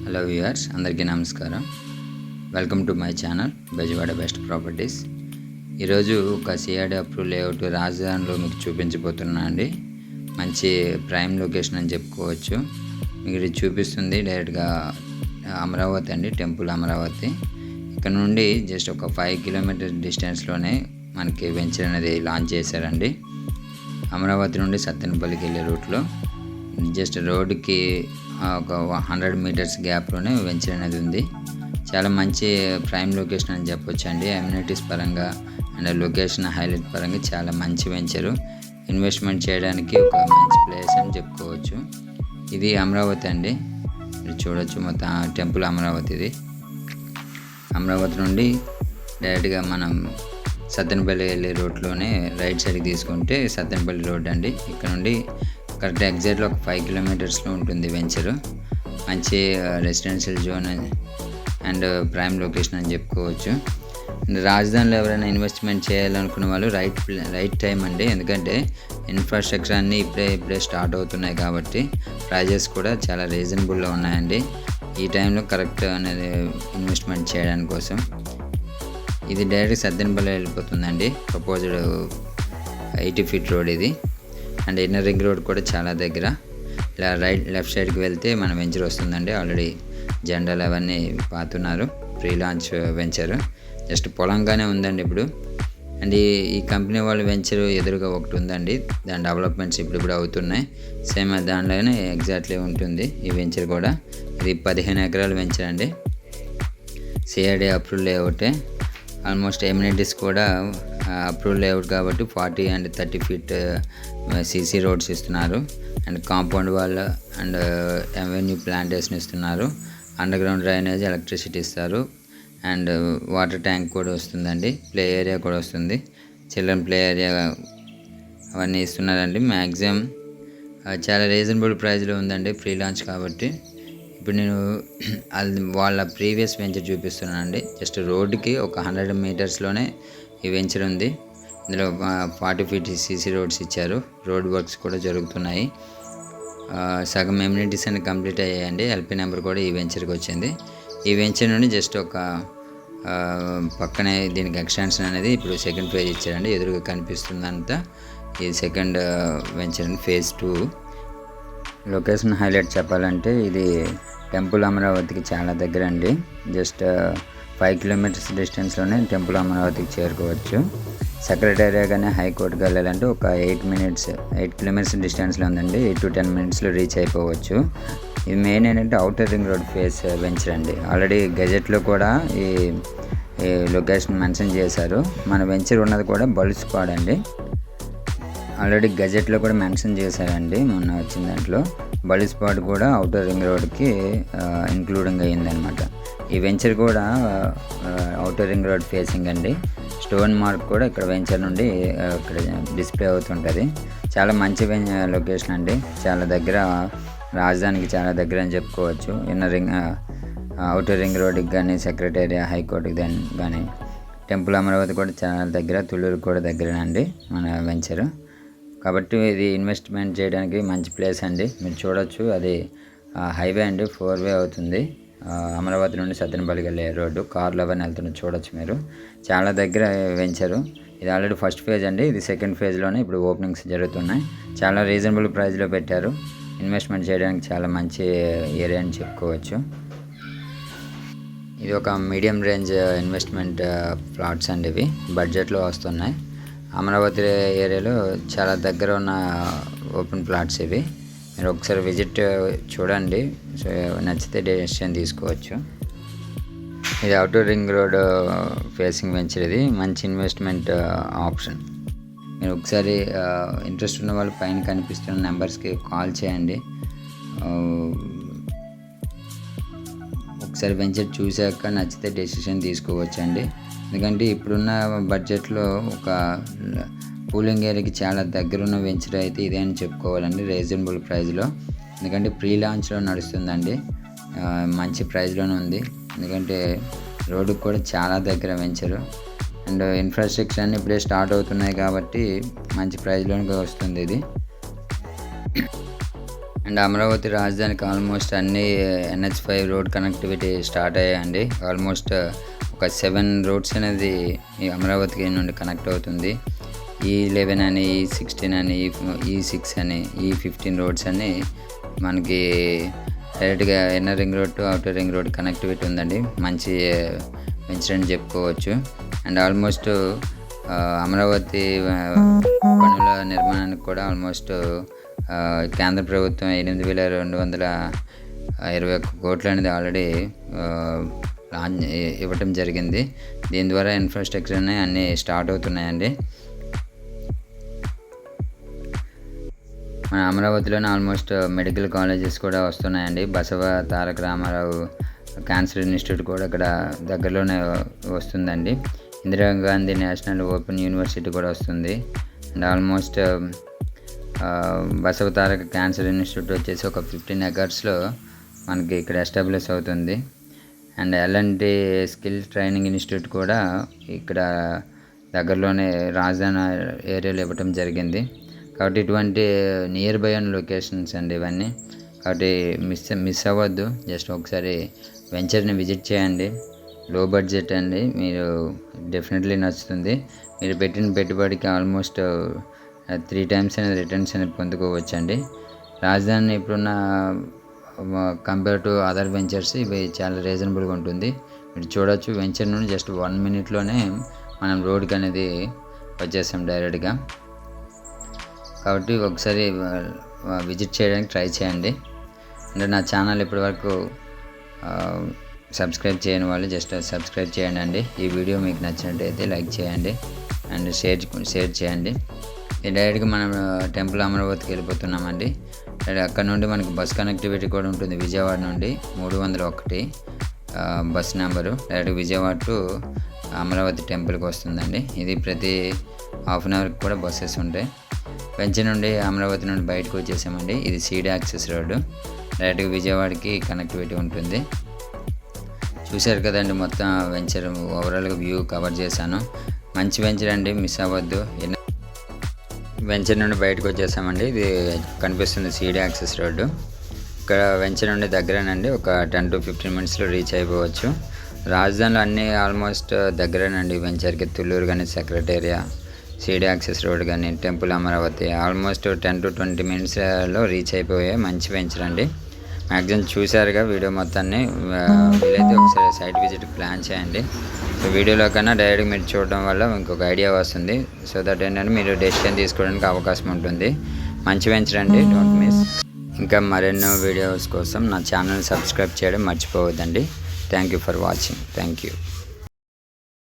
Hello viewers, అందరికీ నమస్కారం. Welcome to my channel Bezawada best properties. ఈరోజు ఒక సిఆర్డి అప్రూవ్ లేఅవుట్ రాజధానిలో మీకు చూపించబోతున్నా అండి. మంచి ప్రైమ్ లొకేషన్ అని చెప్పుకోవచ్చు. మీకు ఇది చూపిస్తుంది డైరెక్ట్గా అమరావతి అండి, టెంపుల్ అమరావతి. ఇక్కడ నుండి జస్ట్ ఒక 5 కిలోమీటర్ డిస్టెన్స్లోనే మనకి వెంచర్ అనేది లాంచ్ చేశారండి. అమరావతి నుండి సత్తెనపల్లికి వెళ్ళే రూట్లో జస్ట్ రోడ్డుకి ఒక 100 మీటర్స్ గ్యాప్లోనే వెంచర్ అనేది ఉంది. చాలా మంచి ప్రైమ్ లొకేషన్ అని చెప్పొచ్చు అండి. అమ్యూనిటీస్ పరంగా అండ్ లొకేషన్ హైలైట్ పరంగా చాలా మంచి వెంచరు. ఇన్వెస్ట్మెంట్ చేయడానికి ఒక మంచి ప్లేస్ అని చెప్పుకోవచ్చు. ఇది అమరావతి అండి, మీరు చూడొచ్చు. మొత్తం టెంపుల్ అమరావతి. ఇది అమరావతి నుండి డైరెక్ట్గా మనం సత్తెనపల్లి వెళ్ళే రోడ్లోనే రైట్ సైడ్కి తీసుకుంటే సత్తెనపల్లి రోడ్ అండి. ఇక్కడ నుండి కరెక్ట్ ఎగ్జాక్ట్లో ఒక 5 కిలోమీటర్స్లో ఉంటుంది వెంచరు. మంచి residential zone and prime location అని చెప్పుకోవచ్చు. రాజధానిలో ఎవరైనా ఇన్వెస్ట్మెంట్ చేయాలనుకున్న వాళ్ళు రైట్ టైం అండి. ఎందుకంటే ఇన్ఫ్రాస్ట్రక్చర్ అన్నీ ఇప్పుడే స్టార్ట్ అవుతున్నాయి కాబట్టి ప్రైజెస్ కూడా చాలా రీజనబుల్లో ఉన్నాయండి. ఈ టైంలో కరెక్ట్ అనేది ఇన్వెస్ట్మెంట్ చేయడానికి కోసం. ఇది డైరెక్ట్ సత్తెనపల్లి వెళ్ళిపోతుందండి. ప్రపోజ్డ్ 80 ఫీట్ రోడ్ ఇది. అండ్ ఇన్నర్ రింగ్ రోడ్ కూడా చాలా దగ్గర. ఇలా లెఫ్ట్ సైడ్కి వెళ్తే మన వెంచర్ వస్తుందండి. ఆల్రెడీ జెండాలు అవన్నీ పాతున్నారు. ప్రీ లాంచ్ వెంచర్ జస్ట్ పొలంగానే ఉందండి ఇప్పుడు. అండ్ ఈ కంపెనీ వాళ్ళ వెంచర్ ఎదురుగా ఒకటి ఉందండి. దాని డెవలప్మెంట్స్ ఇప్పుడు అవుతున్నాయి. సేమ్ దానిలోనే ఎగ్జాక్ట్లీ ఉంటుంది ఈ వెంచర్ కూడా. ఇది 15 ఎకరాల వెంచర్ అండి. సిఆర్డి అప్రూవ్ లేఅవుటే. ఆల్మోస్ట్ ఎమ్యూనిటీస్ కూడా అప్రూవ్ లేఅవుట్ కాబట్టి 40 అండ్ 30 ఫీట్ సీసీ రోడ్స్ ఇస్తున్నారు. And compound wall and avenue plantation ఇస్తున్నారు. అండర్ గ్రౌండ్ డ్రైనేజ్, ఎలక్ట్రిసిటీ ఇస్తారు. అండ్ వాటర్ ట్యాంక్ కూడా వస్తుందండి. ప్లే ఏరియా కూడా వస్తుంది. చిల్డ్రన్ ప్లే ఏరియా అవన్నీ ఇస్తున్నారండి. మ్యాక్సిమం చాలా రీజనబుల్ ప్రైస్లో ఉందండి, ప్రీ లాంచ్ కాబట్టి. ఇప్పుడు నేను వాళ్ళ ప్రీవియస్ వెంచర్ చూపిస్తున్నానండి. జస్ట్ రోడ్డుకి ఒక 100 మీటర్స్లోనే ఈ వెంచర్ ఉంది. ఇందులో 40 ఫీట్ సీసీ రోడ్స్ ఇచ్చారు. రోడ్ వర్క్స్ కూడా జరుగుతున్నాయి. సగం ఎమ్యూనిటీస్ అన్ని కంప్లీట్ అయ్యాయండి. ఎల్పీ నెంబర్ కూడా ఈ వెంచర్కి వచ్చింది. ఈ వెంచర్ నుండి జస్ట్ ఒక పక్కనే దీనికి ఎక్స్టెన్షన్ అనేది ఇప్పుడు సెకండ్ ఫేజ్ ఇచ్చారండి. ఎదురుగా కనిపిస్తుందంతా ఈ second venture phase 2. Location highlight చెప్పాలంటే ఇది టెంపుల్ అమరావతికి చాలా దగ్గర అండి. జస్ట్ 5 కిలోమీటర్స్ డిస్టెన్స్లోనే టెంపుల్ అమరావతికి చేరుకోవచ్చు. సెక్రటేరియా కానీ హైకోర్టుకి వెళ్ళాలంటే ఒక 8 కిలోమీటర్స్ డిస్టెన్స్లో ఉందండి. 8 to 10 మినిట్స్లో రీచ్ అయిపోవచ్చు. ఇది మెయిన్ ఏంటంటే outer ring road face venture అండి. ఆల్రెడీ గెజెట్లో కూడా ఈ లొకేషన్ మెన్షన్ చేశారు. మన వెంచర్ ఉన్నది కూడా బలుస్పాడ్ అండి. ఆల్రెడీ గజెట్లో కూడా మెన్షన్ చేశారండి మొన్న వచ్చిన దాంట్లో. బలి స్పాట్ కూడా అవుటర్ రింగ్ రోడ్కి ఇంక్లూడింగ్ అయ్యిందనమాట. ఈ వెంచర్ కూడా అవుటర్ రింగ్ రోడ్ ఫేసింగ్ అండి. స్టోన్ మార్క్ కూడా ఇక్కడ వెంచర్ నుండి ఇక్కడ డిస్ప్లే అవుతుంటుంది. చాలా మంచి లొకేషన్ అండి. చాలా దగ్గర, రాజధానికి చాలా దగ్గర అని చెప్పుకోవచ్చు. అవుటర్ రింగ్ రోడ్కి కానీ, సెక్రటేరియా, హైకోర్టుకి కానీ, టెంపుల్ అమరావతి కూడా చాలా దగ్గర, తుళ్ళూరు కూడా దగ్గరేనండి మన వెంచరు. కాబట్టి ఇది ఇన్వెస్ట్మెంట్ చేయడానికి మంచి ప్లేస్ అండి. మీరు చూడొచ్చు, అది హైవే అండి, 4 వే అవుతుంది. అమరావతి నుండి సత్తెనపల్లికి వెళ్ళే రోడ్డు. కార్లు అవన్నీ వెళ్తున్నారు, చూడొచ్చు మీరు. చాలా దగ్గర వెంచరు. ఇది ఆల్రెడీ ఫస్ట్ ఫేజ్ అండి. ఇది సెకండ్ ఫేజ్లోనే ఇప్పుడు ఓపెనింగ్స్ జరుగుతున్నాయి. చాలా రీజనబుల్ ప్రైస్లో పెట్టారు. ఇన్వెస్ట్మెంట్ చేయడానికి చాలా మంచి ఏరియా అని చెప్పుకోవచ్చు. ఇది ఒక మీడియం రేంజ్ ఇన్వెస్ట్మెంట్ ప్లాట్స్ అండి. ఇవి బడ్జెట్లో వస్తున్నాయి. అమరావతి ఏరియాలో చాలా దగ్గర ఉన్న ఓపెన్ ప్లాట్స్ ఇవి. మీరు ఒకసారి విజిట్ చూడండి. సో నచ్చితే డెసిషన్ తీసుకోవచ్చు. ఇది outer ring road facing venture. ఇది మంచి ఇన్వెస్ట్మెంట్ ఆప్షన్. మీరు ఒకసారి ఇంట్రెస్ట్ ఉన్న వాళ్ళు పైన కనిపిస్తున్న నెంబర్స్కి కాల్ చేయండి. ఒకసారి వెంచర్ చూశాక నచ్చితే డెసిషన్ తీసుకోవచ్చు అండి. ఎందుకంటే ఇప్పుడున్న బడ్జెట్లో ఒక పూలింగ్ ఏరియాకి చాలా దగ్గరున్న వెంచర్ అయితే ఇదే అని చెప్పుకోవాలండి, రీజనబుల్ ప్రైస్లో. ఎందుకంటే ప్రీ లాంచ్లో నడుస్తుందండి. మంచి ప్రైస్లోనే ఉంది. ఎందుకంటే రోడ్డుకి కూడా చాలా దగ్గర వెంచరు. అండ్ ఇన్ఫ్రాస్ట్రక్చర్ అన్నీ ఇప్పుడే స్టార్ట్ అవుతున్నాయి కాబట్టి మంచి ప్రైస్లోనే వస్తుంది ఇది. అండ్ అమరావతి రాజధానికి ఆల్మోస్ట్ అన్ని NH5 రోడ్ కనెక్టివిటీ స్టార్ట్ అయ్యాయండి. ఆల్మోస్ట్ ఒక 7 రోడ్స్ అనేది ఈ అమరావతికి నుండి కనెక్ట్ అవుతుంది. E11 అని, E16 అని, E6 అని, E15 రోడ్స్ అని మనకి డైరెక్ట్గా inner ring road to outer ring road connectivity ఉందండి. మంచి వెంచర్ అని చెప్పుకోవచ్చు. అండ్ ఆల్మోస్ట్ అమరావతి పనుల నిర్మాణానికి కూడా ఆల్మోస్ట్ కేంద్ర ప్రభుత్వం 8,221 కోట్లు అనేది ఆల్రెడీ ఇవ్వటం జరిగింది. దీని ద్వారా ఇన్ఫ్రాస్ట్రక్చర్ అన్నీ స్టార్ట్ అవుతున్నాయండి. మన అమరావతిలోనే ఆల్మోస్ట్ మెడికల్ కాలేజెస్ కూడా వస్తున్నాయండి. బసవ తారక రామారావు క్యాన్సర్ ఇన్స్టిట్యూట్ కూడా ఇక్కడ దగ్గరలోనే వస్తుందండి. ఇందిరాగాంధీ నేషనల్ ఓపెన్ యూనివర్సిటీ కూడా వస్తుంది. And almost Basava Taraka cancer institute వచ్చేసి ఒక 15 acresలో మనకి ఇక్కడ ఎస్టాబ్లిష్ అవుతుంది. And L&T skill training institute కూడా ఇక్కడ దగ్గరలోనే రాజధాని ఏరియాలో ఇవ్వటం జరిగింది. కాబట్టి ఇటువంటి నియర్ బై అండ్ లొకేషన్స్ అండి ఇవన్నీ. కాబట్టి మిస్ అవ్వద్దు. జస్ట్ ఒకసారి వెంచర్ని విజిట్ చేయండి. లో బడ్జెట్ అండి, మీరు డెఫినెట్లీ నచ్చుతుంది. మీరు పెట్టిన పెట్టుబడికి ఆల్మోస్ట్ 3 times అనేది రిటర్న్స్ అనేది పొందుకోవచ్చండి. రాజధాని ఇప్పుడున్న కంపేర్ టు అదర్ వెంచర్స్ ఇవి చాలా రీజనబుల్గా ఉంటుంది. మీరు చూడొచ్చు, వెంచర్ నుండి జస్ట్ 1 minute-లోనే మనం రోడ్కి అనేది వచ్చేసాం డైరెక్ట్గా. కాబట్టి ఒకసారి విజిట్ చేయడానికి ట్రై చేయండి. అంటే నా ఛానల్ ఇప్పటివరకు సబ్స్క్రైబ్ చేయని వాళ్ళు జస్ట్ సబ్స్క్రైబ్ చేయండి అండి. ఈ వీడియో మీకు నచ్చినట్టయితే లైక్ చేయండి అండ్ షేర్ చేయండి. డైరెక్ట్గా మనం టెంపుల్ అమరావతికి వెళ్ళిపోతున్నామండి. అక్కడ నుండి మనకి బస్ కనెక్టివిటీ కూడా ఉంటుంది. విజయవాడ నుండి 301 bus number direct Vijayawada to Amaravati టెంపుల్కి వస్తుందండి. ఇది ప్రతి ½ hourకి కూడా బస్సెస్ ఉంటాయి. వెంచర్ నుండి అమరావతి నుండి బయటకు వచ్చేసామండి. ఇది సీడ్ యాక్సెస్ రోడ్డు, డైరెక్ట్గా విజయవాడకి కనెక్టివిటీ ఉంటుంది. చూశారు కదండి, మొత్తం వెంచర్ ఓవరాల్గా వ్యూ కవర్ చేశాను. మంచి వెంచర్ అండి, మిస్ అవ్వద్దు. వెంచర్ నుండి బయటకు వచ్చేసామండి. ఇది కనిపిస్తుంది సీడ్ యాక్సెస్ రోడ్డు. ఇక్కడ వెంచర్ నుండి దగ్గరేనండి, ఒక 10 to 15 minutes-లో రీచ్ అయిపోవచ్చు. రాజధానిలో అన్నీ ఆల్మోస్ట్ దగ్గరేనండి. వెంచర్కి తుళ్ళూరు కానీ, సెక్రటేరియా, సీడ్ యాక్సెస్ రోడ్ కానీ, టెంపుల్ అమరావతి ఆల్మోస్ట్ 10 to 20 minutes-లో రీచ్ అయిపోయాయి. మంచి వెంచర్ అండి. మ్యాక్సిమం చూశారుగా వీడియో మొత్తాన్ని. వీలైతే ఒకసారి సైట్ విజిట్ ప్లాన్ చేయండి. సో వీడియోలో కన్నా డైరెక్ట్గా మీరు చూడడం వల్ల ఇంకొక ఐడియా వస్తుంది. సో దట్ ఏంటంటే మీరు డెసిషన్ తీసుకోవడానికి అవకాశం ఉంటుంది. మంచి వెంచర్ అండి, డోంట్ మిస్. ఇంకా మరెన్నో వీడియోస్ కోసం నా ఛానల్ సబ్స్క్రైబ్ చేయడం మర్చిపోవద్దండి. Thank you for watching. Thank you.